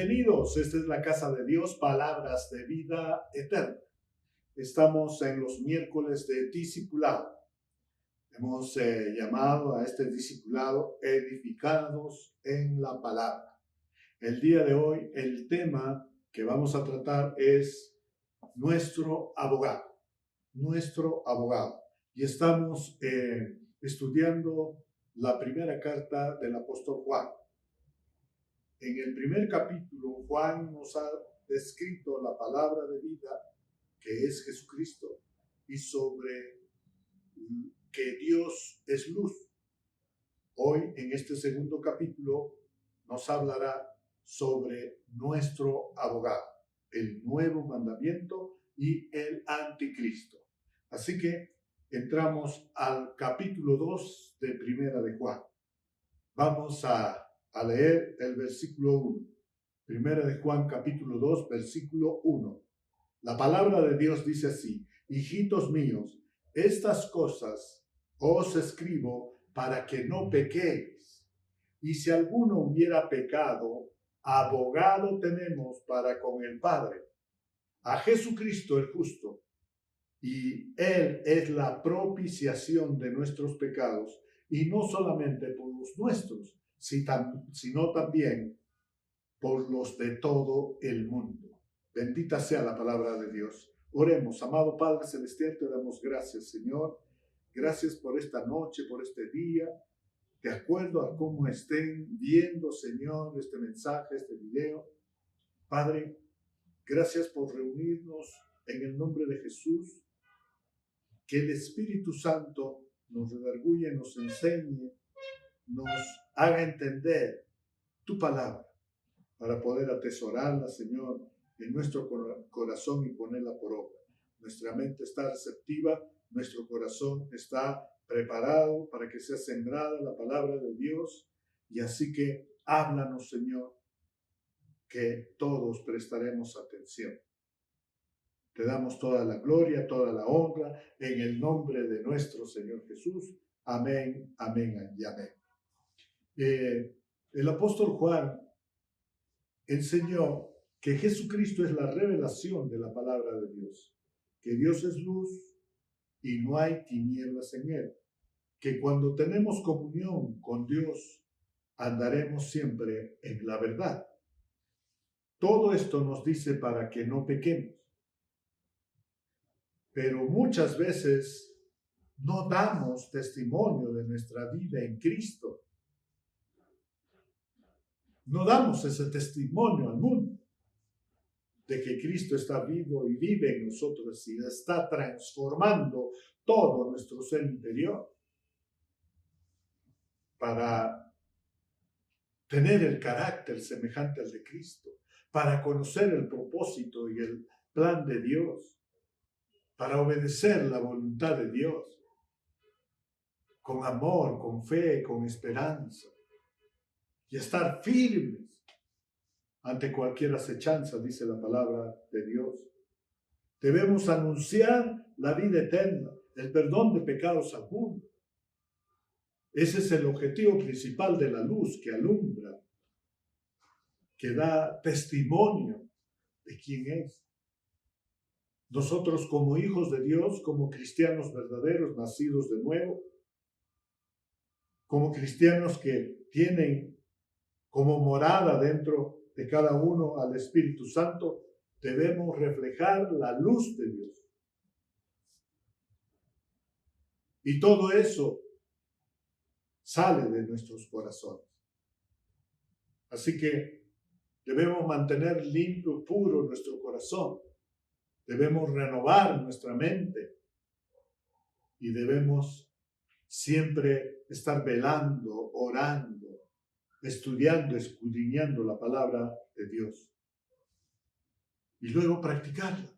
Bienvenidos, esta es la casa de Dios, palabras de vida eterna. Estamos en los miércoles de discipulado. Hemos llamado a este discipulado edificados en la palabra. El día de hoy el tema que vamos a tratar es nuestro abogado, Y estamos estudiando la primera carta del apóstol Juan. En el primer capítulo, Juan nos ha descrito la palabra de vida, que es Jesucristo, y sobre que Dios es luz. Hoy, en este segundo capítulo, nos hablará sobre nuestro abogado, el nuevo mandamiento y el anticristo. Así que entramos al capítulo 2 de Primera de Juan. Vamos a leer el versículo 1. Primera de Juan, capítulo 2, versículo 1. La palabra de Dios dice así: hijitos míos, estas cosas os escribo para que no pequéis. Y si alguno hubiera pecado, abogado tenemos para con el Padre, a Jesucristo el justo. Y Él es la propiciación de nuestros pecados, y no solamente por los nuestros, sino también por los de todo el mundo. Bendita sea la palabra de Dios. Oremos. Amado Padre Celestial, te damos gracias, Señor. Gracias por esta noche, por este día. De acuerdo a cómo estén viendo, Señor, este mensaje, este video. Padre, gracias por reunirnos en el nombre de Jesús. Que el Espíritu Santo nos redarguya, nos enseñe, nos haga entender tu palabra para poder atesorarla, Señor, en nuestro corazón y ponerla por obra. Nuestra mente está receptiva, nuestro corazón está preparado para que sea sembrada la palabra de Dios. Y así que háblanos, Señor, que todos prestaremos atención. Te damos toda la gloria, toda la honra, en el nombre de nuestro Señor Jesús. Amén, amén y amén. El apóstol Juan enseñó que Jesucristo es la revelación de la palabra de Dios, que Dios es luz y no hay tinieblas en él, que cuando tenemos comunión con Dios andaremos siempre en la verdad. Todo esto nos dice para que no pequemos, pero muchas veces no damos testimonio de nuestra vida en Cristo. No damos ese testimonio al mundo de que Cristo está vivo y vive en nosotros y está transformando todo nuestro ser interior para tener el carácter semejante al de Cristo, para conocer el propósito y el plan de Dios, para obedecer la voluntad de Dios con amor, con fe, con esperanza, y estar firmes ante cualquier acechanza, dice la palabra de Dios. Debemos anunciar la vida eterna, el perdón de pecados al mundo. Ese es el objetivo principal de la luz que alumbra, que da testimonio de quién es. Nosotros como hijos de Dios, como cristianos verdaderos, nacidos de nuevo, como cristianos que tienen como morada dentro de cada uno al Espíritu Santo, debemos reflejar la luz de Dios. Y todo eso sale de nuestros corazones. Así que debemos mantener limpio, puro nuestro corazón. Debemos renovar nuestra mente. Y debemos siempre estar velando, orando, estudiando, escudriñando la palabra de Dios. Y luego practicarla.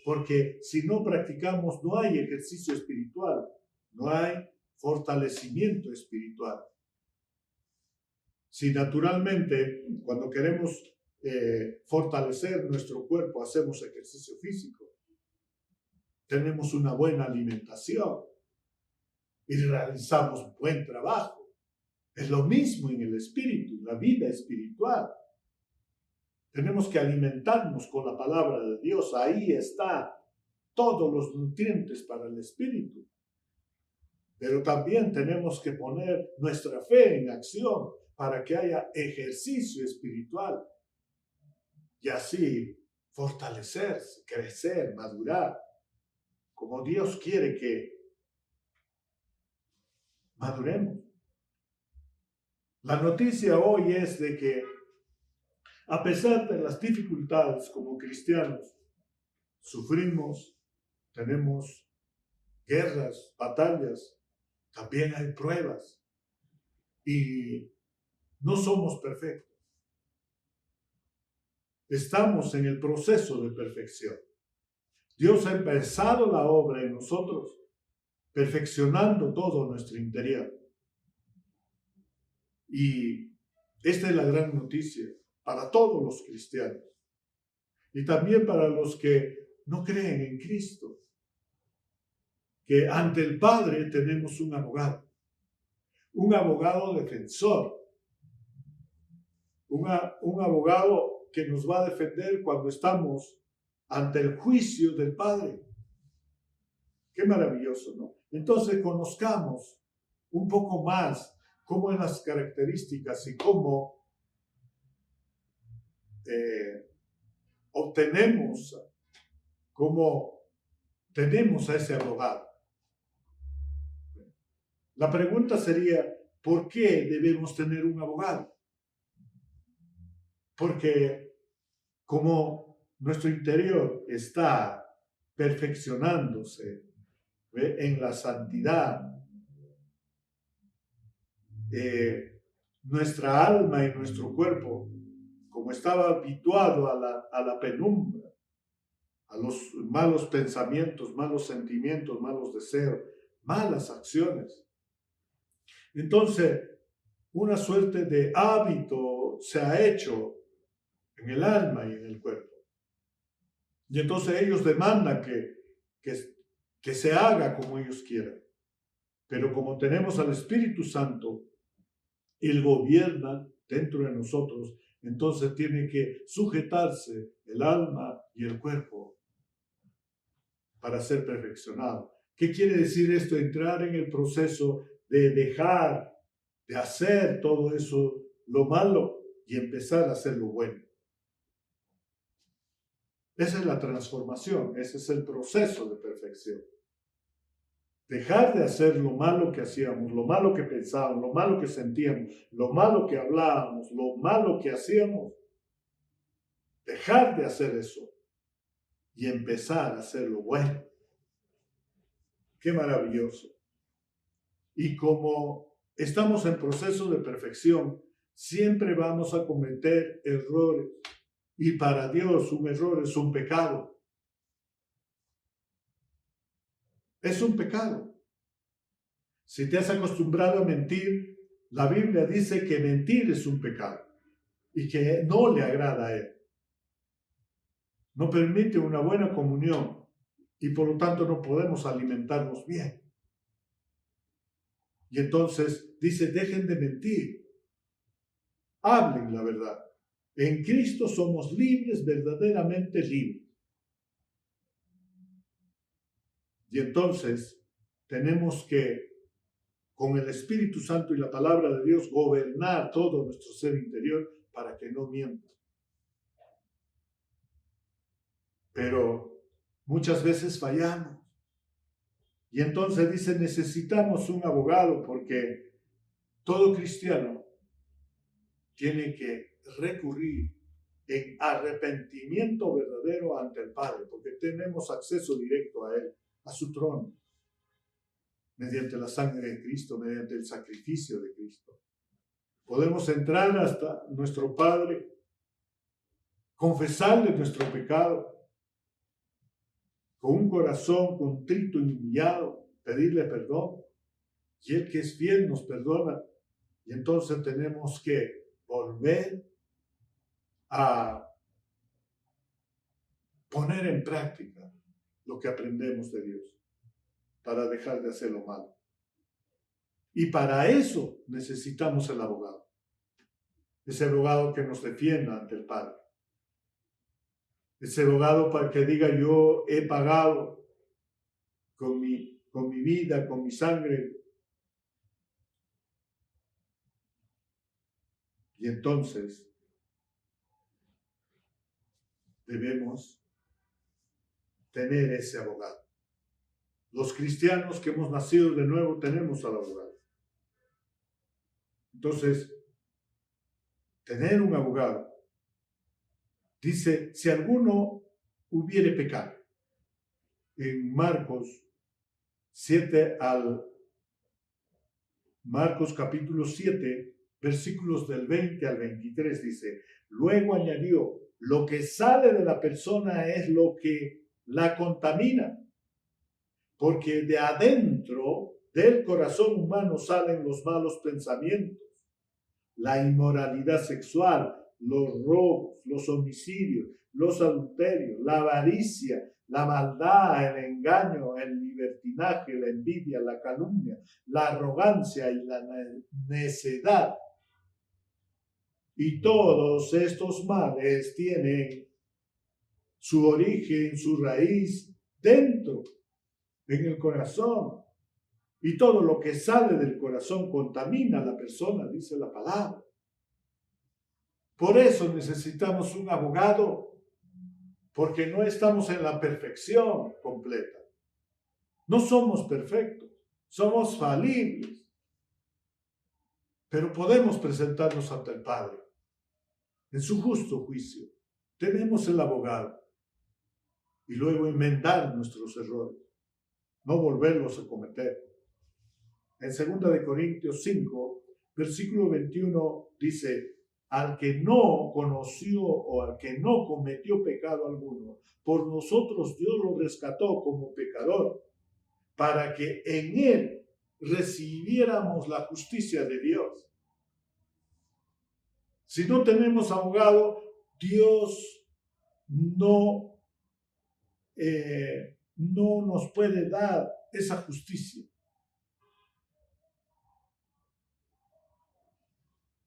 Porque si no practicamos, no hay ejercicio espiritual, no hay fortalecimiento espiritual. Si naturalmente, cuando queremos fortalecer nuestro cuerpo, hacemos ejercicio físico, tenemos una buena alimentación y realizamos buen trabajo. Es lo mismo en el espíritu, la vida espiritual. Tenemos que alimentarnos con la palabra de Dios. Ahí está todos los nutrientes para el espíritu. Pero también tenemos que poner nuestra fe en acción para que haya ejercicio espiritual y así fortalecerse, crecer, madurar, como Dios quiere que maduremos. La noticia hoy es de que a pesar de las dificultades como cristianos, sufrimos, tenemos guerras, batallas, también hay pruebas y no somos perfectos. Estamos en el proceso de perfección. Dios ha empezado la obra en nosotros, perfeccionando todo nuestro interior. Y esta es la gran noticia para todos los cristianos y también para los que no creen en Cristo, que ante el Padre tenemos un abogado defensor, un abogado que nos va a defender cuando estamos ante el juicio del Padre. Qué maravilloso, ¿no? Entonces conozcamos un poco más cómo son las características y cómo cómo tenemos a ese abogado. La pregunta sería, ¿por qué debemos tener un abogado? Porque como nuestro interior está perfeccionándose en la santidad, nuestra alma y nuestro cuerpo, como estaba habituado a la penumbra, a los malos pensamientos, malos sentimientos, malos deseos, malas acciones. Entonces, una suerte de hábito se ha hecho en el alma y en el cuerpo. Y entonces ellos demandan que se haga como ellos quieran. Pero como tenemos al Espíritu Santo, Él gobierna dentro de nosotros, entonces tiene que sujetarse el alma y el cuerpo para ser perfeccionado. ¿Qué quiere decir esto? Entrar en el proceso de dejar de hacer todo eso, lo malo, y empezar a hacer lo bueno. Esa es la transformación, ese es el proceso de perfección. Dejar de hacer lo malo que hacíamos, lo malo que pensábamos, lo malo que sentíamos, lo malo que hablábamos, lo malo que hacíamos. Dejar de hacer eso y empezar a hacer lo bueno. Qué maravilloso. Y como estamos en proceso de perfección, siempre vamos a cometer errores. Y para Dios un error es un pecado. Es un pecado. Si te has acostumbrado a mentir, la Biblia dice que mentir es un pecado y que no le agrada a Él. No permite una buena comunión y por lo tanto no podemos alimentarnos bien. Y entonces dice, dejen de mentir. Hablen la verdad. En Cristo somos libres, verdaderamente libres. Y entonces tenemos que, con el Espíritu Santo y la palabra de Dios, gobernar todo nuestro ser interior para que no mienta. Pero muchas veces fallamos. Y entonces dice, necesitamos un abogado porque todo cristiano tiene que recurrir en arrepentimiento verdadero ante el Padre, porque tenemos acceso directo a Él, a su trono, mediante la sangre de Cristo, mediante el sacrificio de Cristo. Podemos entrar hasta nuestro Padre, confesarle nuestro pecado, con un corazón contrito y humillado, pedirle perdón. Y Él que es fiel nos perdona. Y entonces tenemos que volver a poner en práctica lo que aprendemos de Dios para dejar de hacer lo malo. Y para eso necesitamos el abogado. Ese abogado que nos defienda ante el Padre. Ese abogado para que diga yo he pagado con mi vida, con mi sangre. Y entonces debemos tener ese abogado. Los cristianos que hemos nacido de nuevo tenemos al abogado. Entonces, tener un abogado. Dice, si alguno hubiere pecado, en Marcos capítulo 7, versículos del 20 al 23, dice, luego añadió, lo que sale de la persona es lo que la contamina, porque de adentro del corazón humano salen los malos pensamientos, la inmoralidad sexual, los robos, los homicidios, los adulterios, la avaricia, la maldad, el engaño, el libertinaje, la envidia, la calumnia, la arrogancia y la necedad. Y todos estos males tienen su origen, su raíz dentro, en el corazón. Y todo lo que sale del corazón contamina a la persona, dice la palabra. Por eso necesitamos un abogado, porque no estamos en la perfección completa. No somos perfectos, somos falibles. Pero podemos presentarnos ante el Padre en su justo juicio. Tenemos el abogado y luego enmendar nuestros errores, no volverlos a cometer. En 2 Corintios 5, versículo 21 dice, al que no conoció o al que no cometió pecado alguno, por nosotros Dios lo rescató como pecador, para que en él recibiéramos la justicia de Dios. Si no tenemos abogado, Dios no nos puede dar esa justicia.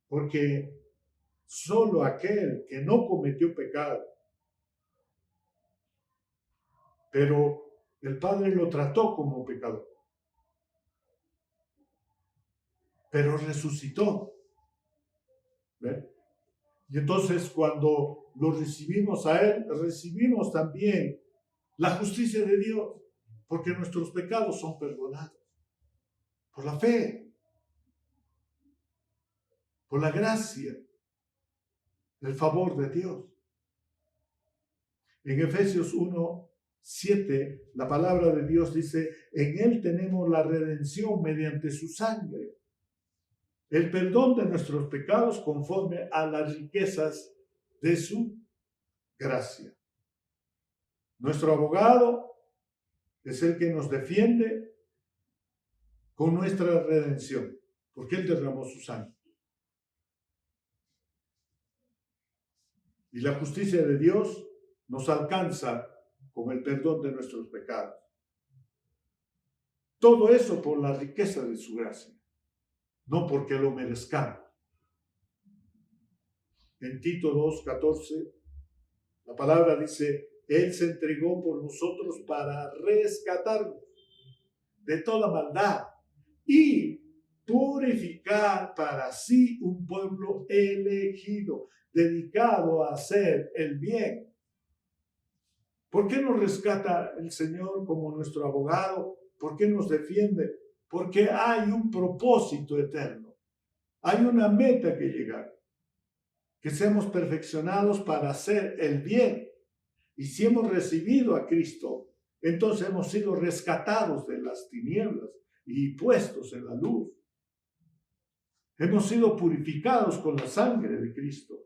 Porque solo aquel que no cometió pecado, pero el Padre lo trató como pecador, pero resucitó. ¿Ven? Y entonces cuando lo recibimos a Él, recibimos también la justicia de Dios, porque nuestros pecados son perdonados por la fe, por la gracia, el favor de Dios. En Efesios 1:7, la palabra de Dios dice, en Él tenemos la redención mediante su sangre, el perdón de nuestros pecados conforme a las riquezas de su gracia. Nuestro abogado es el que nos defiende con nuestra redención, porque Él derramó su sangre. Y la justicia de Dios nos alcanza con el perdón de nuestros pecados. Todo eso por la riqueza de su gracia, no porque lo merezcamos. En Tito 2:14, la palabra dice, Él se entregó por nosotros para rescatarnos de toda maldad y purificar para sí un pueblo elegido, dedicado a hacer el bien. ¿Por qué nos rescata el Señor como nuestro abogado? ¿Por qué nos defiende? Porque hay un propósito eterno. Hay una meta que llegar. Que seamos perfeccionados para hacer el bien. Y si hemos recibido a Cristo, entonces hemos sido rescatados de las tinieblas y puestos en la luz. Hemos sido purificados con la sangre de Cristo.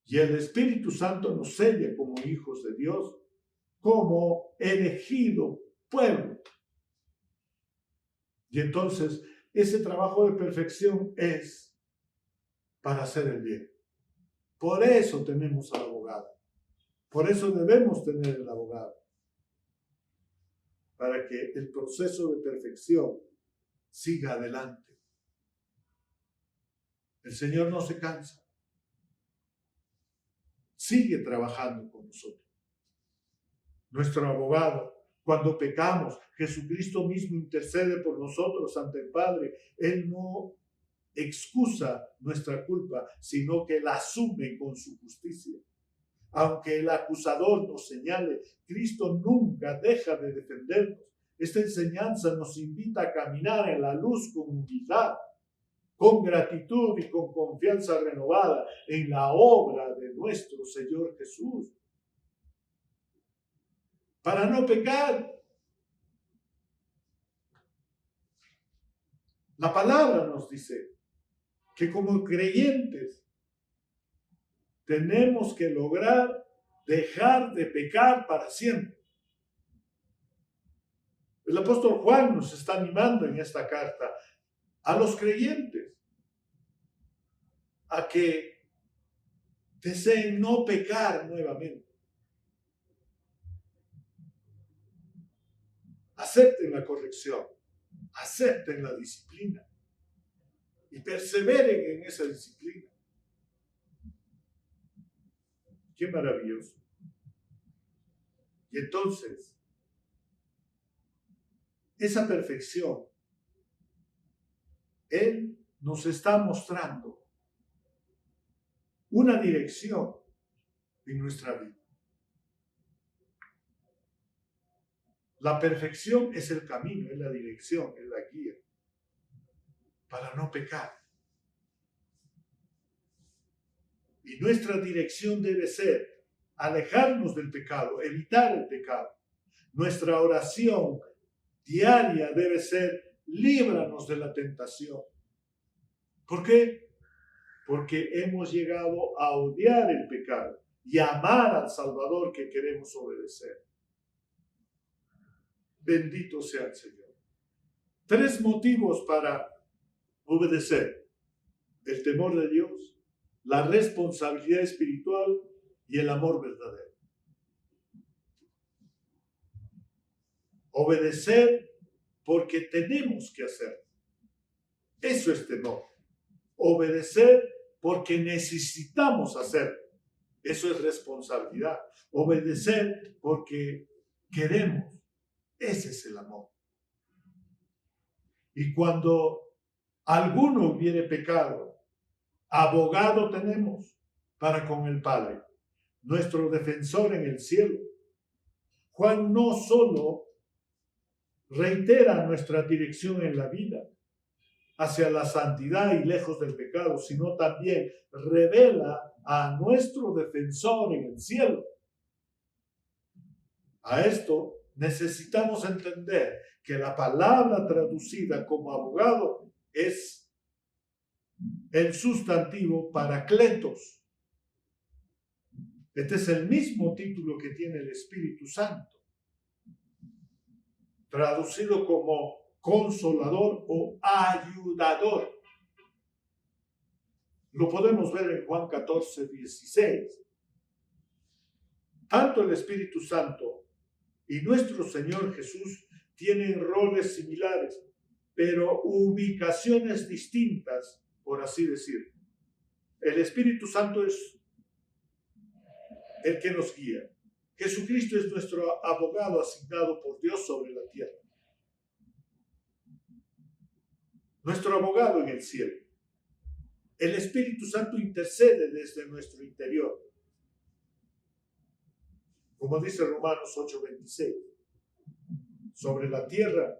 Y el Espíritu Santo nos sella como hijos de Dios, como elegido pueblo. Y entonces, ese trabajo de perfección es para hacer el bien. Por eso tenemos al abogado. Por eso debemos tener el abogado. Para que el proceso de perfección siga adelante. El Señor no se cansa. sigue trabajando con nosotros. Nuestro abogado, cuando pecamos, Jesucristo mismo intercede por nosotros ante el Padre. Él no excusa nuestra culpa, sino que la asume con su justicia. Aunque el acusador nos señale, Cristo nunca deja de defendernos. Esta enseñanza nos invita a caminar en la luz con humildad, con gratitud y con confianza renovada en la obra de nuestro Señor Jesús. Para no pecar. La palabra nos dice que como creyentes tenemos que lograr dejar de pecar para siempre. El apóstol Juan nos está animando en esta carta a los creyentes a que deseen no pecar nuevamente. Acepten la corrección, acepten la disciplina y perseveren en esa disciplina. Qué maravilloso. Y entonces, esa perfección, Él nos está mostrando una dirección en nuestra vida. La perfección es el camino, es la dirección, es la guía para no pecar. Y nuestra dirección debe ser alejarnos del pecado, evitar el pecado. Nuestra oración diaria debe ser: líbranos de la tentación. ¿Por qué? Porque hemos llegado a odiar el pecado y amar al Salvador que queremos obedecer. Bendito sea el Señor. 3 motivos para obedecer: el temor de Dios, la responsabilidad espiritual y el amor verdadero. Obedecer porque tenemos que hacer. Eso es temor. Obedecer porque necesitamos hacer. Eso es responsabilidad. Obedecer porque queremos. Ese es el amor. Y cuando alguno hubiere pecado, abogado tenemos para con el Padre, nuestro defensor en el cielo. Juan no solo reitera nuestra dirección en la vida hacia la santidad y lejos del pecado, sino también revela a nuestro defensor en el cielo. A esto necesitamos entender que la palabra traducida como abogado es el sustantivo paracletos. Este es el mismo título que tiene el Espíritu Santo, traducido como consolador o ayudador. Lo podemos ver en Juan 14, 16. Tanto el Espíritu Santo y nuestro Señor Jesús tienen roles similares, pero ubicaciones distintas, por así decirlo. El Espíritu Santo es el que nos guía. Jesucristo es nuestro abogado asignado por Dios sobre la tierra. Nuestro abogado en el cielo. El Espíritu Santo intercede desde nuestro interior. Como dice Romanos 8:26. Sobre la tierra,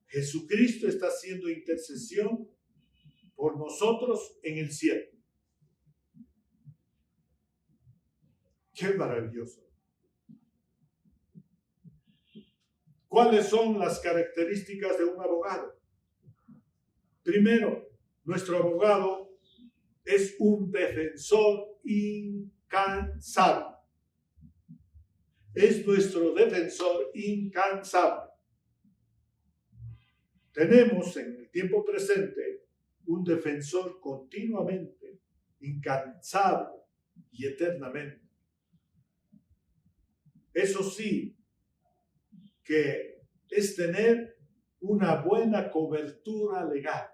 Jesucristo está haciendo intercesión por nosotros en el cielo. ¡Qué maravilloso! ¿Cuáles son las características de un abogado? Primero, nuestro abogado es un defensor incansable. Es nuestro defensor incansable. Tenemos en el tiempo presente un defensor continuamente, incansable y eternamente. Eso sí, que es tener una buena cobertura legal.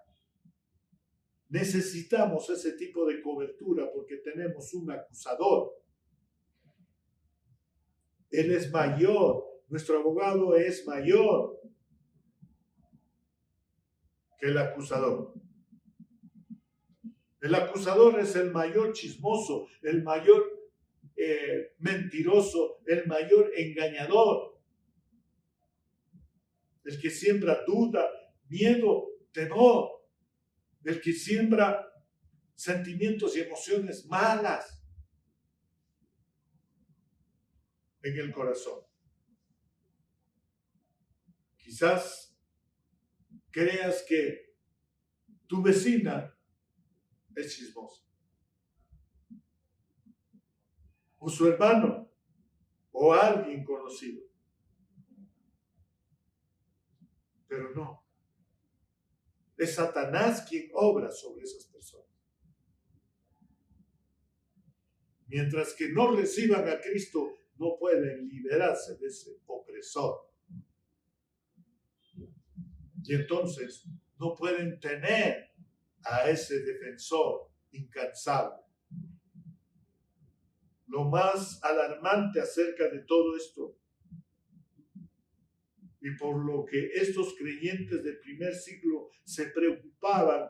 Necesitamos ese tipo de cobertura porque tenemos un acusador Él es mayor, nuestro abogado es mayor que el acusador. El acusador es el mayor chismoso, el mayor mentiroso, el mayor engañador, el que siembra duda, miedo, temor, el que siembra sentimientos y emociones malas en el corazón. Quizás creas que tu vecina es chismosa, o su hermano, o alguien conocido. Pero no. Es Satanás quien obra sobre esas personas. Mientras que no reciban a Cristo, no pueden liberarse de ese opresor. Y entonces no pueden tener a ese defensor incansable. Lo más alarmante acerca de todo esto, y por lo que estos creyentes del primer siglo se preocupaban,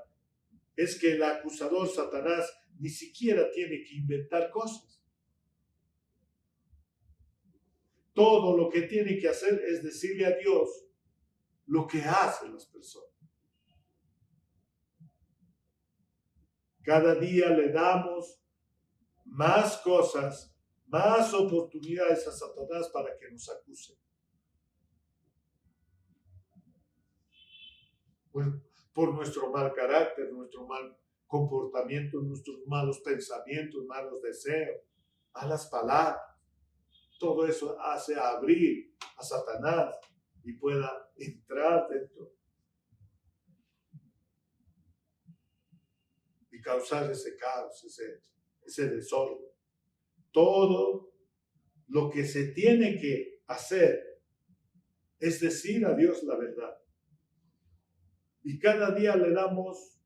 es que el acusador Satanás ni siquiera tiene que inventar cosas. Todo lo que tiene que hacer es decirle a Dios lo que hacen las personas. Cada día le damos más cosas, más oportunidades a Satanás para que nos acuse. Pues por nuestro mal carácter, nuestro mal comportamiento, nuestros malos pensamientos, malos deseos, malas palabras. Todo eso hace abrir a Satanás y pueda entrar dentro y causar ese caos, ese desorden. Todo lo que se tiene que hacer es decir a Dios la verdad. Y cada día le damos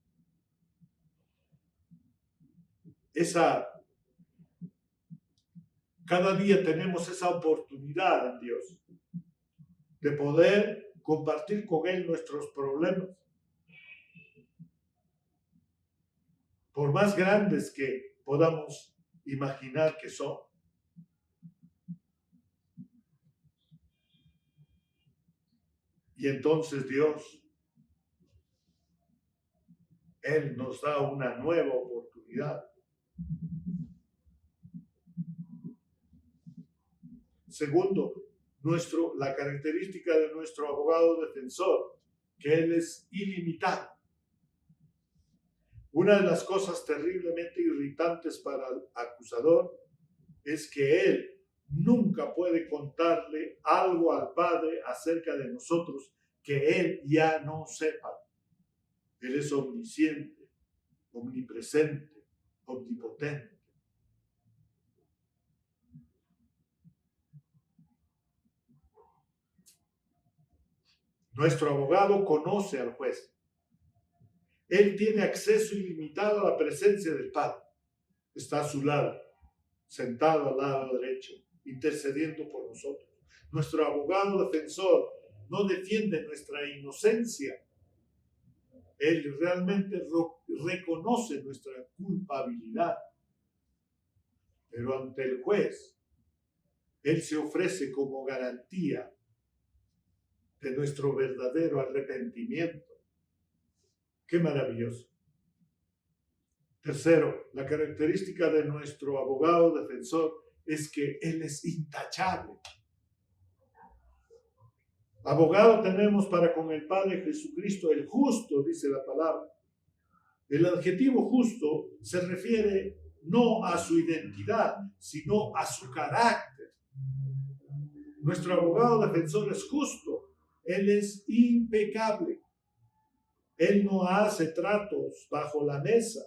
cada día tenemos esa oportunidad en Dios de poder compartir con Él nuestros problemas. Por más grandes que podamos imaginar que son. Y entonces Dios, Él nos da una nueva oportunidad. Segundo, la característica de nuestro abogado defensor, que Él es ilimitado. Una de las cosas terriblemente irritantes para el acusador es que Él nunca puede contarle algo al Padre acerca de nosotros que Él ya no sepa. Él es omnisciente, omnipresente, omnipotente. Nuestro abogado conoce al juez. Él tiene acceso ilimitado a la presencia del Padre. Está a su lado, sentado al lado derecho, intercediendo por nosotros. Nuestro abogado defensor no defiende nuestra inocencia. Él realmente reconoce nuestra culpabilidad. Pero ante el juez, Él se ofrece como garantía de nuestro verdadero arrepentimiento. ¡Qué maravilloso! Tercero, la característica de nuestro abogado defensor es que Él es intachable. Abogado tenemos para con el Padre Jesucristo, el justo, dice la palabra. El adjetivo justo se refiere no a su identidad, sino a su carácter. Nuestro abogado defensor es justo. Él es impecable. Él no hace tratos bajo la mesa.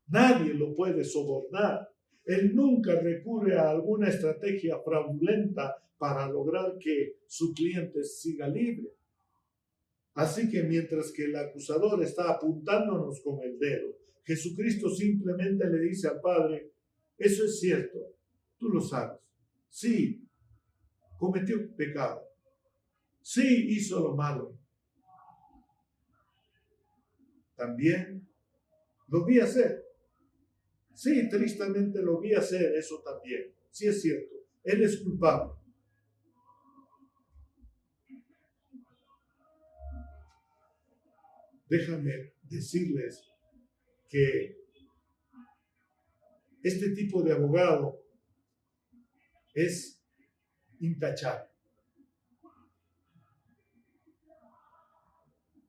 Nadie lo puede sobornar. Él nunca recurre a alguna estrategia fraudulenta para lograr que su cliente siga libre. Así que mientras que el acusador está apuntándonos con el dedo, Jesucristo simplemente le dice al Padre, eso es cierto, tú lo sabes, Sí, cometió pecado. Sí, hizo lo malo. También lo vi hacer. Sí, tristemente lo vi hacer eso también. Sí es cierto. Él es culpable. Déjame decirles que este tipo de abogado es intachable.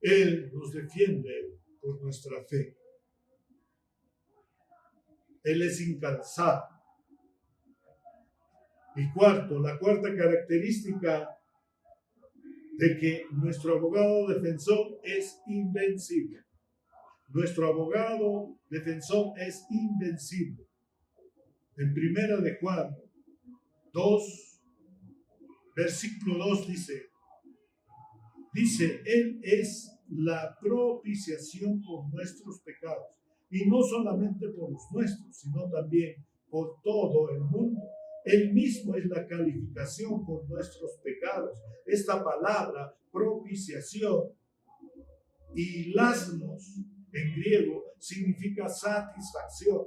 Él nos defiende por nuestra fe. Él es incansable. Y cuarto, la cuarta característica de que nuestro abogado defensor es invencible. Nuestro abogado defensor es invencible. En Primera de Juan 2, versículo 2 dice, Él es la propiciación por nuestros pecados. Y no solamente por los nuestros, sino también por todo el mundo. Él mismo es la calificación por nuestros pecados. Esta palabra, propiciación, y lasmos en griego, significa satisfacción.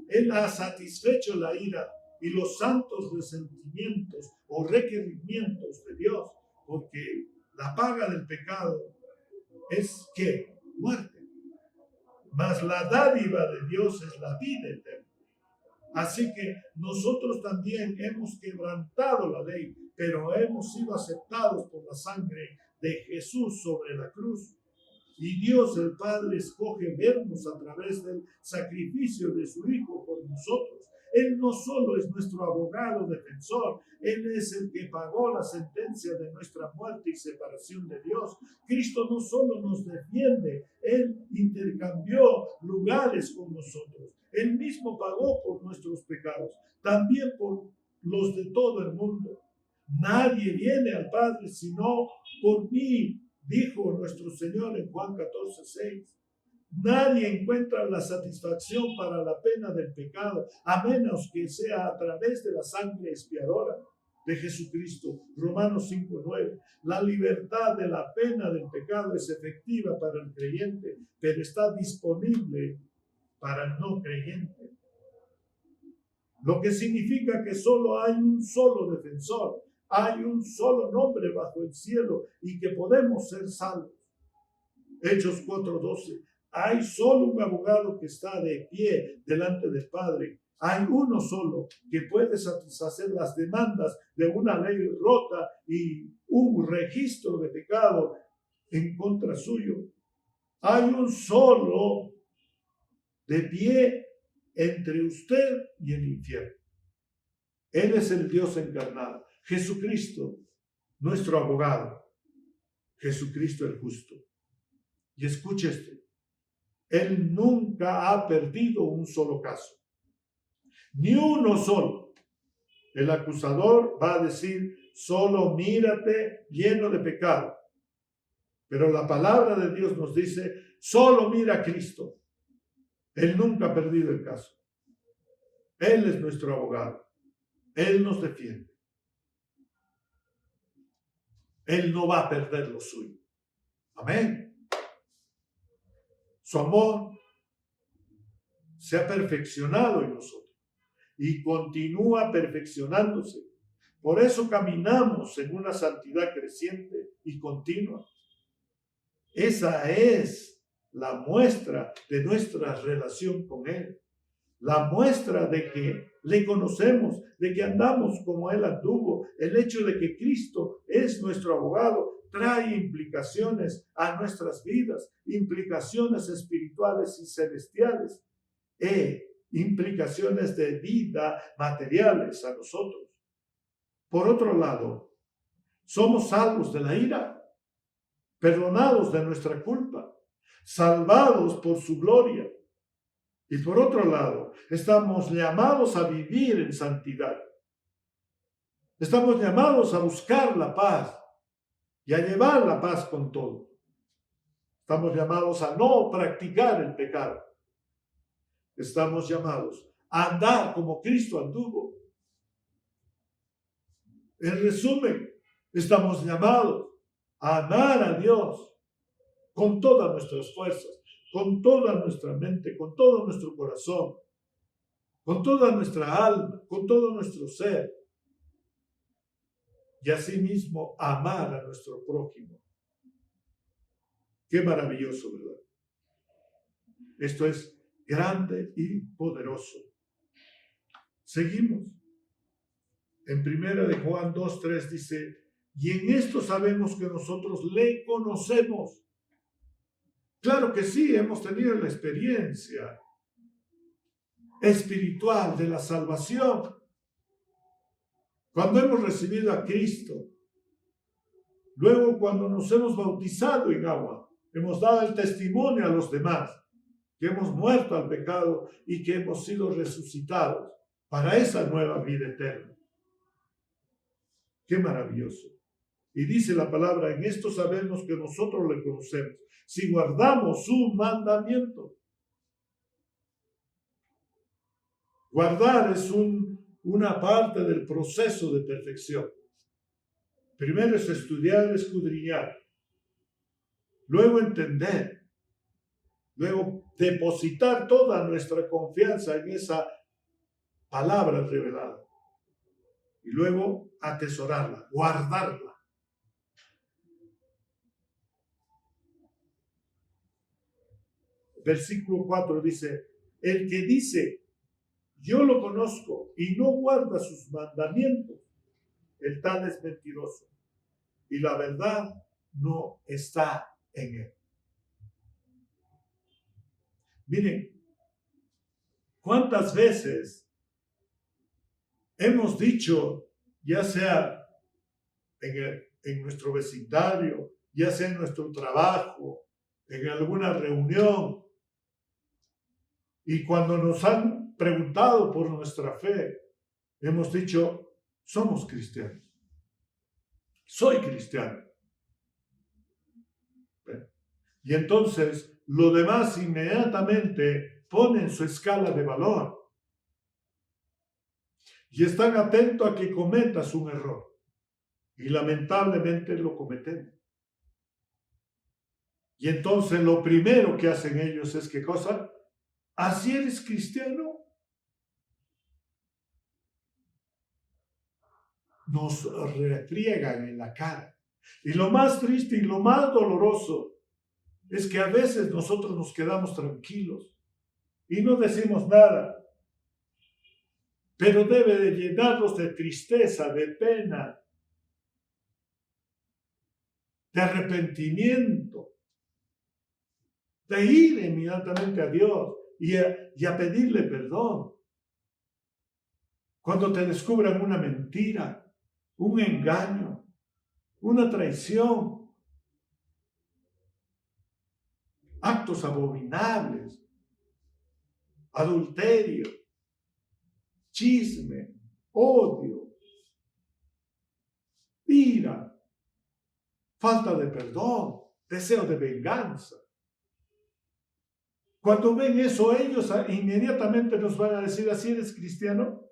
Él ha satisfecho la ira y los santos resentimientos o requerimientos de Dios, porque la paga del pecado es ¿qué? Muerte. Mas la dádiva de Dios es la vida eterna. Así que nosotros también hemos quebrantado la ley, pero hemos sido aceptados por la sangre de Jesús sobre la cruz. Y Dios el Padre escoge vernos a través del sacrificio de su Hijo por nosotros. Él no solo es nuestro abogado defensor, Él es el que pagó la sentencia de nuestra muerte y separación de Dios. Cristo no solo nos defiende, Él intercambió lugares con nosotros. Él mismo pagó por nuestros pecados, también por los de todo el mundo. Nadie viene al Padre sino por mí, dijo nuestro Señor en Juan 14:6. Nadie encuentra la satisfacción para la pena del pecado, a menos que sea a través de la sangre expiadora de Jesucristo. Romanos 5:9. La libertad de la pena del pecado es efectiva para el creyente, pero está disponible para el no creyente. Lo que significa que solo hay un solo defensor, hay un solo nombre bajo el cielo y que podemos ser salvos. Hechos 4:12. Hay solo un abogado que está de pie delante del Padre. Hay uno solo que puede satisfacer las demandas de una ley rota y un registro de pecado en contra suyo. Hay un solo de pie entre usted y el infierno. Él es el Dios encarnado. Jesucristo, nuestro abogado. Jesucristo el justo. Y escuche esto. Él nunca ha perdido un solo caso. Ni uno solo. El acusador va a decir, solo mírate lleno de pecado. Pero la palabra de Dios nos dice, solo mira a Cristo. Él nunca ha perdido el caso. Él es nuestro abogado. Él nos defiende. Él no va a perder lo suyo. Amén. Su amor se ha perfeccionado en nosotros y continúa perfeccionándose. Por eso caminamos en una santidad creciente y continua. Esa es la muestra de nuestra relación con Él. La muestra de que le conocemos, de que andamos como Él anduvo. El hecho de que Cristo es nuestro abogado trae implicaciones a nuestras vidas, implicaciones espirituales y celestiales, implicaciones de vida materiales a nosotros. Por otro lado, somos salvos de la ira, perdonados de nuestra culpa, salvados por su gloria. Y por otro lado, estamos llamados a vivir en santidad. Estamos llamados a buscar la paz y a llevar la paz con todo. Estamos llamados a no practicar el pecado. Estamos llamados a andar como Cristo anduvo. En resumen, estamos llamados a amar a Dios con todas nuestras fuerzas, con toda nuestra mente, con todo nuestro corazón, con toda nuestra alma, con todo nuestro ser. Y asimismo amar a nuestro prójimo. Qué maravilloso, ¿verdad? Esto es grande y poderoso. Seguimos. En 1 de Juan 2:3 dice, y en esto sabemos que nosotros le conocemos. Claro que sí, hemos tenido la experiencia espiritual de la salvación. Cuando hemos recibido a Cristo, luego cuando nos hemos bautizado en agua, hemos dado el testimonio a los demás que hemos muerto al pecado y que hemos sido resucitados para esa nueva vida eterna. Qué maravilloso. Y dice la palabra, en esto sabemos que nosotros le conocemos, si guardamos su mandamiento. Guardar es una parte del proceso de perfección. Primero es estudiar, escudriñar, luego entender, luego depositar toda nuestra confianza en esa palabra revelada y luego atesorarla, guardarla. Versículo 4 dice, el que dice, yo lo conozco y no guarda sus mandamientos, el tal es mentiroso y la verdad no está en él. Miren, ¿cuántas veces hemos dicho, ya sea en nuestro vecindario, ya sea en nuestro trabajo, en alguna reunión, y cuando nos han preguntado por nuestra fe, hemos dicho, somos cristianos. Soy cristiano. Y entonces, lo demás inmediatamente ponen su escala de valor. Y están atentos a que cometas un error. Y lamentablemente lo cometemos. Y entonces lo primero que hacen ellos es, ¿qué cosa? ¿Así eres cristiano? Nos refriegan en la cara. Y lo más triste y lo más doloroso es que a veces nosotros nos quedamos tranquilos y no decimos nada. Pero debe de llenarnos de tristeza, de pena, de arrepentimiento, de ir inmediatamente a Dios y a pedirle perdón. Cuando te descubran una mentira, un engaño, una traición, actos abominables, adulterio, chisme, odio, ira, falta de perdón, deseo de venganza. Cuando ven eso, ellos inmediatamente nos van a decir, ¿así eres cristiano?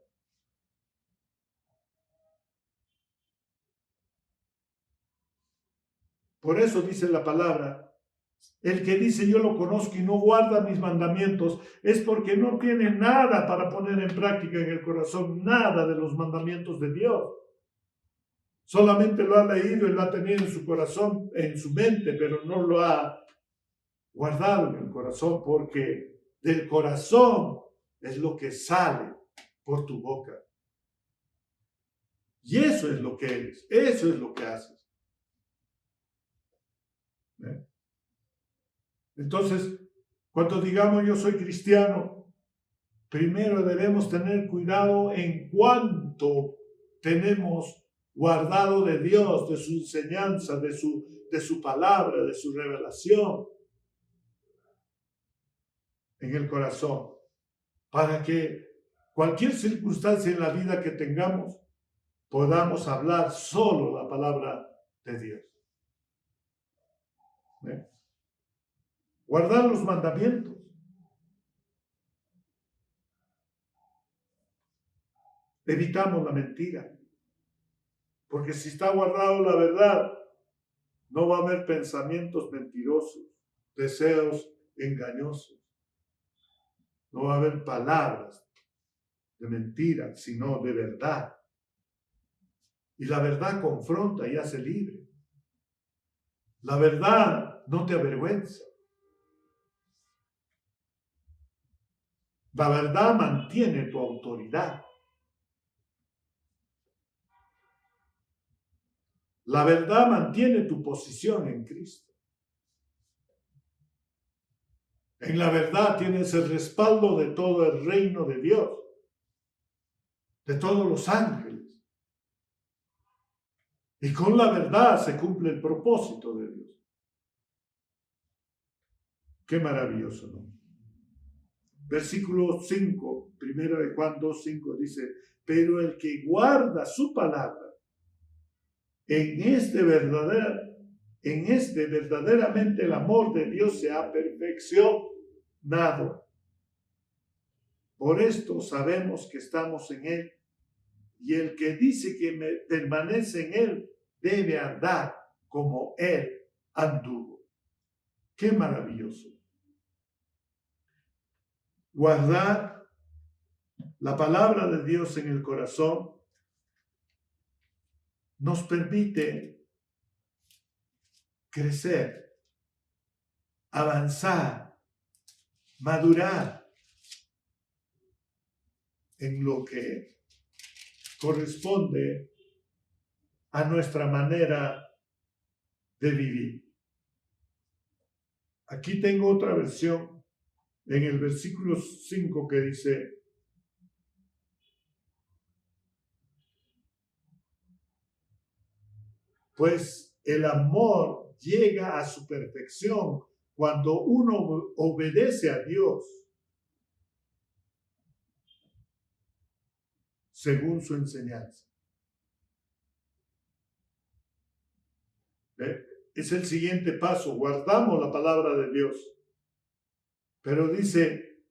Por eso dice la palabra, el que dice yo lo conozco y no guarda mis mandamientos, es porque no tiene nada para poner en práctica en el corazón, nada de los mandamientos de Dios. Solamente lo ha leído y lo ha tenido en su corazón, en su mente, pero no lo ha guardado en el corazón, porque del corazón es lo que sale por tu boca. Y eso es lo que eres, eso es lo que haces. Entonces, cuando digamos yo soy cristiano, primero debemos tener cuidado en cuanto tenemos guardado de Dios, de su enseñanza, de su palabra, de su revelación en el corazón, para que cualquier circunstancia en la vida que tengamos, podamos hablar solo la palabra de Dios. Guardar los mandamientos. Evitamos la mentira. Porque si está guardado la verdad, no va a haber pensamientos mentirosos, deseos engañosos. No va a haber palabras de mentira, sino de verdad. Y la verdad confronta y hace libre. La verdad no te avergüenza. La verdad mantiene tu autoridad. La verdad mantiene tu posición en Cristo. En la verdad tienes el respaldo de todo el reino de Dios, de todos los ángeles. Y con la verdad se cumple el propósito de Dios. Qué maravilloso, ¿no? Versículo 5, 1 Juan 2:5 dice, pero el que guarda su palabra, en este verdaderamente el amor de Dios se ha perfeccionado. Por esto sabemos que estamos en Él, y el que dice que permanece en Él debe andar como Él anduvo. ¡Qué maravilloso! Guardar la palabra de Dios en el corazón nos permite crecer, avanzar, madurar en lo que corresponde a nuestra manera de vivir. Aquí tengo otra versión en el versículo 5 que dice, pues el amor llega a su perfección cuando uno obedece a Dios según su enseñanza. Es el siguiente paso, guardamos la palabra de Dios, pero dice,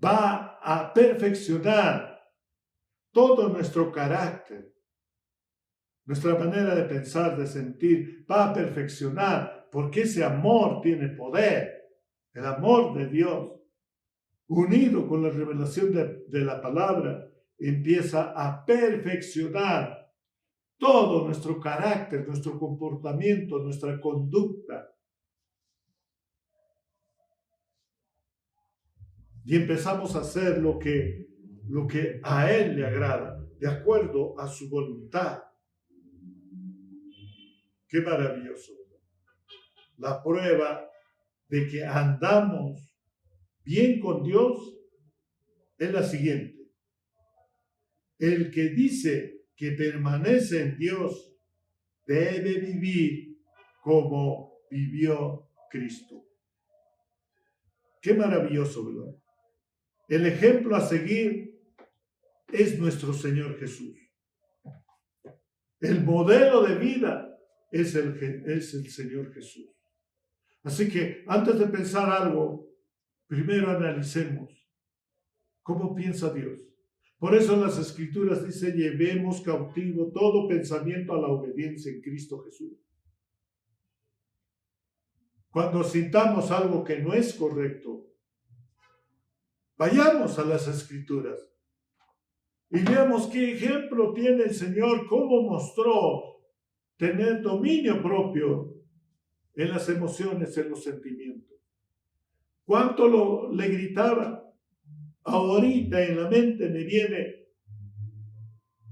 va a perfeccionar todo nuestro carácter, nuestra manera de pensar, de sentir, va a perfeccionar, porque ese amor tiene poder, el amor de Dios, unido con la revelación de la palabra, empieza a perfeccionar todo nuestro carácter, nuestro comportamiento, nuestra conducta. Y empezamos a hacer lo que a Él le agrada, de acuerdo a su voluntad. Qué maravilloso. La prueba de que andamos bien con Dios es la siguiente. El que dice que permanece en Dios debe vivir como vivió Cristo. Qué maravilloso, ¿verdad? El ejemplo a seguir es nuestro Señor Jesús. El modelo de vida es el Señor Jesús. Así que antes de pensar algo, primero analicemos cómo piensa Dios. Por eso en las Escrituras dice, llevemos cautivo todo pensamiento a la obediencia en Cristo Jesús. Cuando sintamos algo que no es correcto, vayamos a las Escrituras y veamos qué ejemplo tiene el Señor, cómo mostró tener dominio propio en las emociones, en los sentimientos. ¿Cuánto le gritaba? Ahorita en la mente me viene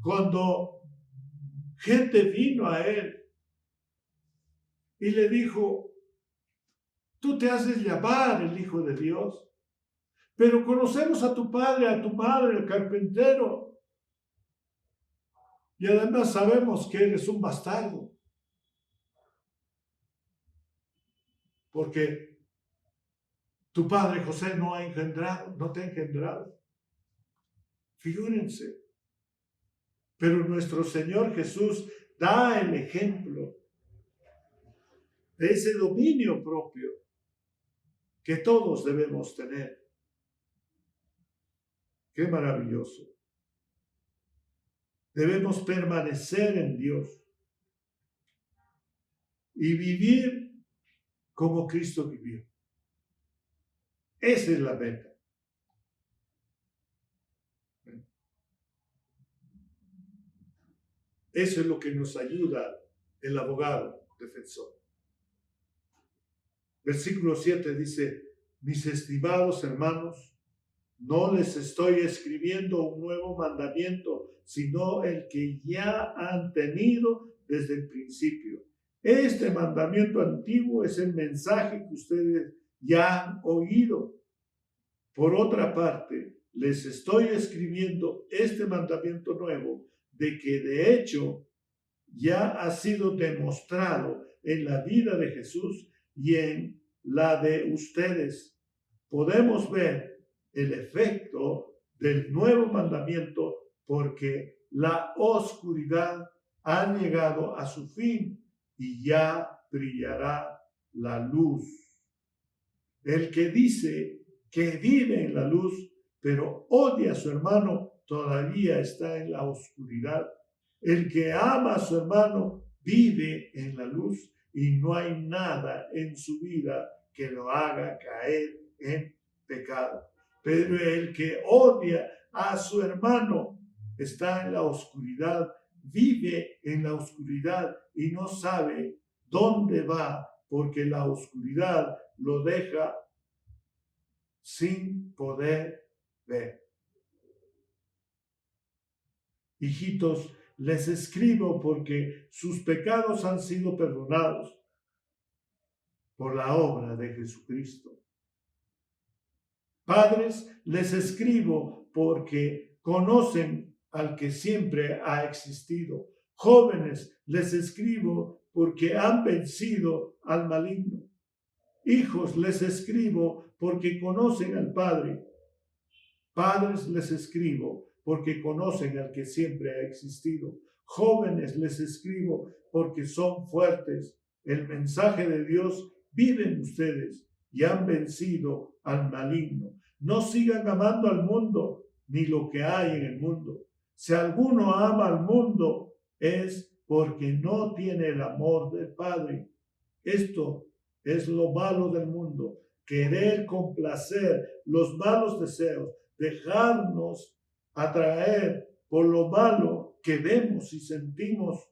cuando gente vino a él y le dijo, tú te haces llamar el Hijo de Dios, pero conocemos a tu padre, a tu madre, el carpintero, y además sabemos que eres un bastardo, porque tu padre José no te ha engendrado. Figúrense. Pero nuestro Señor Jesús da el ejemplo de ese dominio propio que todos debemos tener. Qué maravilloso. Debemos permanecer en Dios y vivir como Cristo vivió. Esa es la meta. Eso es lo que nos ayuda el abogado defensor. Versículo 7 dice: mis estimados hermanos, no les estoy escribiendo un nuevo mandamiento, sino el que ya han tenido desde el principio. Este mandamiento antiguo es el mensaje que ustedes ya han oído. Por otra parte, les estoy escribiendo este mandamiento nuevo, de que de hecho ya ha sido demostrado en la vida de Jesús y en la de ustedes. Podemos ver el efecto del nuevo mandamiento porque la oscuridad ha llegado a su fin y ya brillará la luz. El que dice que vive en la luz, pero odia a su hermano, todavía está en la oscuridad. El que ama a su hermano vive en la luz y no hay nada en su vida que lo haga caer en pecado. Pero el que odia a su hermano está en la oscuridad, vive en la oscuridad y no sabe dónde va, porque la oscuridad lo deja sin poder ver. Hijitos, les escribo porque sus pecados han sido perdonados por la obra de Jesucristo. Padres, les escribo porque conocen al que siempre ha existido. Jóvenes, les escribo porque han vencido al maligno. Hijos, les escribo porque conocen al Padre. Padres, les escribo porque conocen al que siempre ha existido. Jóvenes, les escribo porque son fuertes. El mensaje de Dios vive en ustedes y han vencido al maligno. No sigan amando al mundo ni lo que hay en el mundo. Si alguno ama al mundo es porque no tiene el amor del Padre. Esto es lo malo del mundo, querer complacer los malos deseos, dejarnos atraer por lo malo que vemos y sentirnos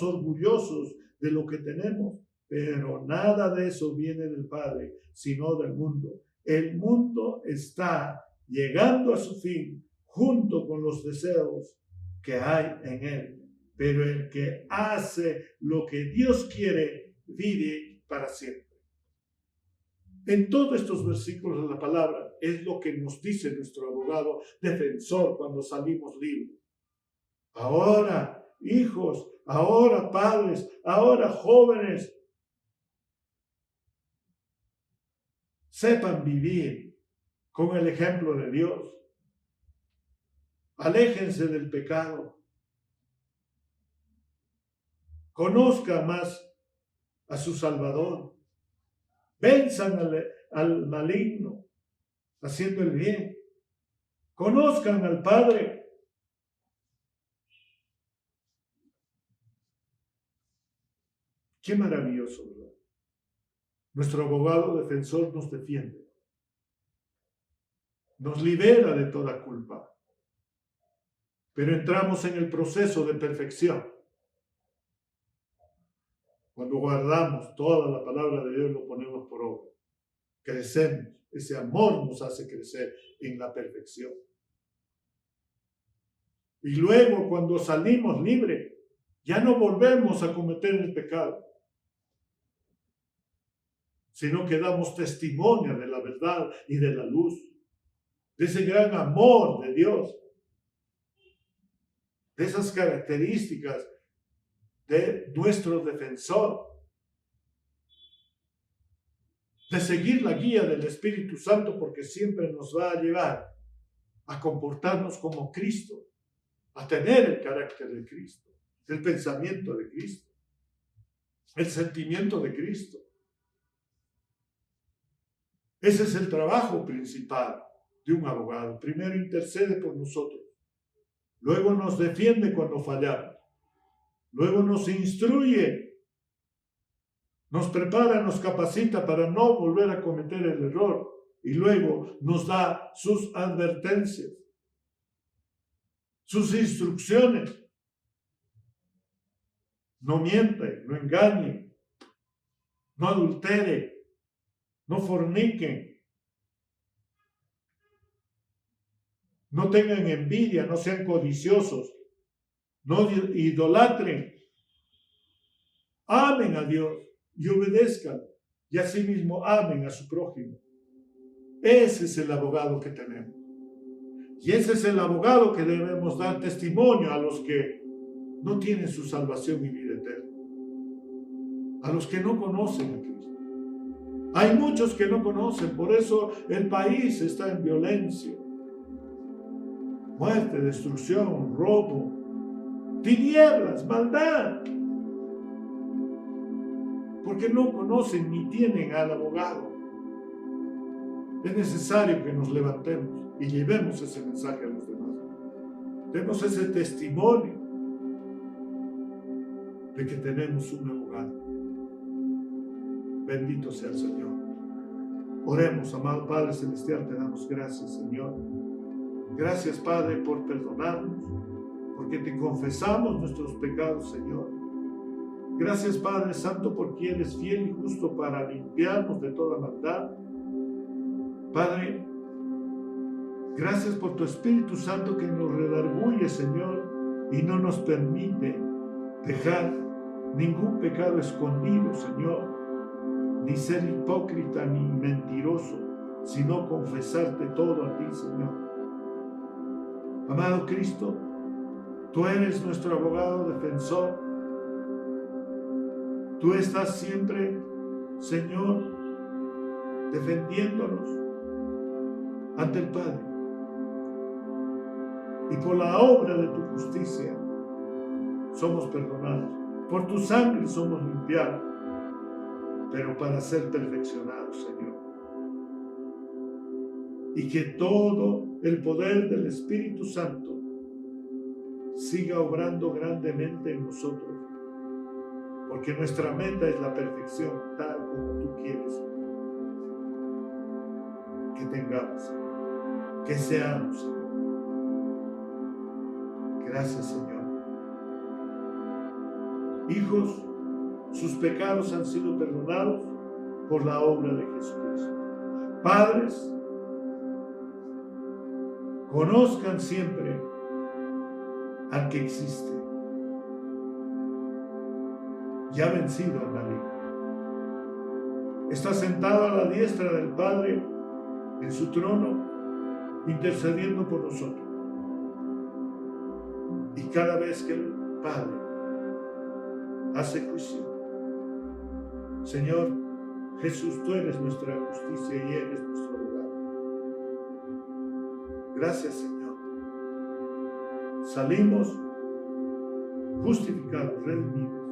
orgullosos de lo que tenemos, pero nada de eso viene del Padre, sino del mundo. El mundo está llegando a su fin junto con los deseos que hay en él, pero el que hace lo que Dios quiere vive para siempre. En todos estos versículos de la palabra es lo que nos dice nuestro abogado defensor cuando salimos libres. Ahora, hijos, ahora padres, ahora jóvenes, sepan vivir con el ejemplo de Dios. Aléjense del pecado. Conozcan más a su Salvador. Venzan al maligno, haciendo el bien. Conozcan al Padre. Qué maravilloso, ¿verdad? Nuestro abogado defensor nos defiende. Nos libera de toda culpa. Pero entramos en el proceso de perfección. Cuando guardamos toda la palabra de Dios, lo ponemos por obra. Crecemos. Ese amor nos hace crecer en la perfección. Y luego, cuando salimos libres, ya no volvemos a cometer el pecado, sino que damos testimonio de la verdad y de la luz, de ese gran amor de Dios, de esas características de nuestro defensor, de seguir la guía del Espíritu Santo, porque siempre nos va a llevar a comportarnos como Cristo, a tener el carácter de Cristo, el pensamiento de Cristo, el sentimiento de Cristo. Ese es el trabajo principal de un abogado. Primero intercede por nosotros, Luego nos defiende cuando fallamos. Luego nos instruye, nos prepara, nos capacita para no volver a cometer el error. Y luego nos da sus advertencias, sus instrucciones. No miente, no engañe, no adultere, no forniquen, no tengan envidia, no sean codiciosos, no idolatren, amen a Dios y obedezcan, y asimismo amen a su prójimo. Ese es el abogado que tenemos. Y ese es el abogado que debemos dar testimonio a los que no tienen su salvación y vida eterna. A los que no conocen a Cristo. Hay muchos que no conocen, por eso el país está en violencia. Muerte, destrucción, robo, tinieblas, maldad. Porque no conocen ni tienen al abogado. Es necesario que nos levantemos y llevemos ese mensaje a los demás. Demos ese testimonio de que tenemos un abogado. Bendito sea el Señor. Oremos, amado Padre Celestial, te damos gracias, Señor. Gracias, Padre, por perdonarnos, porque te confesamos nuestros pecados, Señor. Gracias, Padre Santo, porque eres fiel y justo para limpiarnos de toda maldad. Padre, gracias por tu Espíritu Santo que nos redarguye, Señor, y no nos permite dejar ningún pecado escondido, Señor, ni ser hipócrita ni mentiroso, sino confesarte todo a ti, Señor. Amado Cristo, tú eres nuestro abogado defensor. Tú estás siempre, Señor, defendiéndonos ante el Padre. Y por la obra de tu justicia somos perdonados. Por tu sangre somos limpiados. Pero para ser perfeccionados, Señor. Y que todo el poder del Espíritu Santo siga obrando grandemente en nosotros. Porque nuestra meta es la perfección, tal como tú quieres que tengamos, que seamos, Señor. Gracias, Señor. Hijos, sus pecados han sido perdonados por la obra de Jesucristo. Padres, conozcan siempre al que existe y ha vencido al maligno. Está sentado a la diestra del Padre en su trono, intercediendo por nosotros. Y cada vez que el Padre hace juicio, Señor Jesús, tú eres nuestra justicia y eres nuestro abogado. Gracias, Señor. Salimos justificados, redimidos,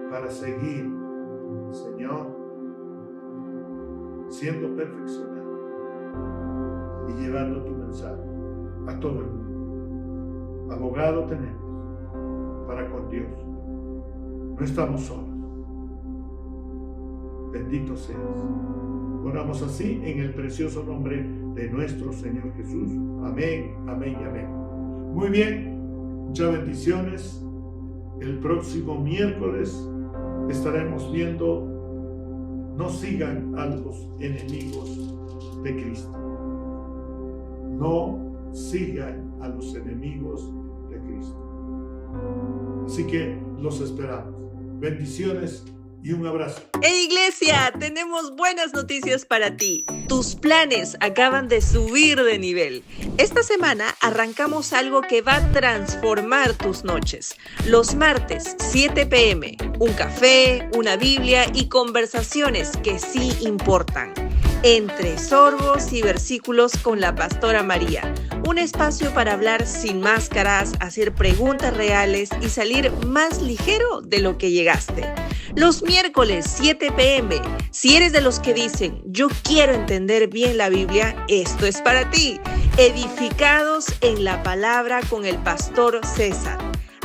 para seguir, Señor, siendo perfeccionados y llevando tu mensaje a todo el mundo. Abogado tenemos para con Dios. No estamos solos. Bendito seas. Oramos así en el precioso nombre de nuestro Señor Jesús. Amén, amén y amén. Muy bien, muchas bendiciones. El próximo miércoles estaremos viendo no sigan a los enemigos de Cristo. No sigan a los enemigos de Cristo. Así que los esperamos. Bendiciones y un abrazo. ¡Hey, iglesia! Tenemos buenas noticias para ti. Tus planes acaban de subir de nivel. Esta semana arrancamos algo que va a transformar tus noches. Los martes, 7 p.m. Un café, una Biblia y conversaciones que sí importan. Entre sorbos y versículos con la pastora María. Un espacio para hablar sin máscaras, hacer preguntas reales y salir más ligero de lo que llegaste. Los miércoles 7 p.m. Si eres de los que dicen, yo quiero entender bien la Biblia, esto es para ti. Edificados en la palabra con el pastor César.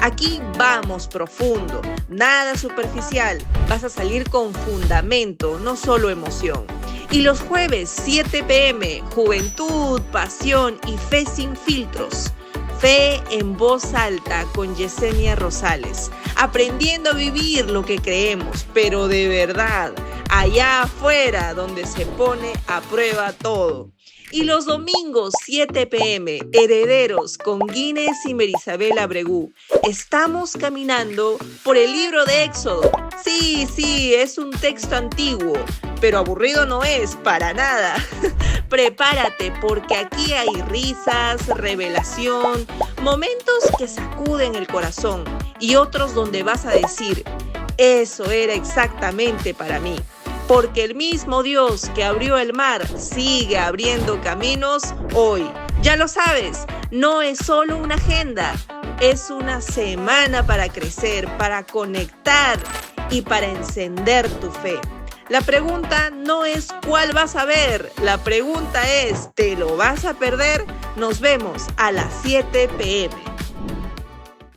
Aquí vamos profundo, nada superficial. Vas a salir con fundamento, no solo emoción. Y los jueves 7 p.m, Juventud, Pasión y Fe sin filtros. Fe en voz alta con Yesenia Rosales. Aprendiendo a vivir lo que creemos, pero de verdad, allá afuera donde se pone a prueba todo. Y los domingos 7 p.m, Herederos con Guinness y Merisabel Abregú. Estamos caminando por el libro de Éxodo. Sí, es un texto antiguo, pero aburrido no es para nada. Prepárate porque aquí hay risas, revelación, momentos que sacuden el corazón y otros donde vas a decir, eso era exactamente para mí. Porque el mismo Dios que abrió el mar sigue abriendo caminos hoy. Ya lo sabes, no es solo una agenda, es una semana para crecer, para conectar y para encender tu fe. La pregunta no es cuál vas a ver, la pregunta es, ¿te lo vas a perder? Nos vemos a las 7 p.m.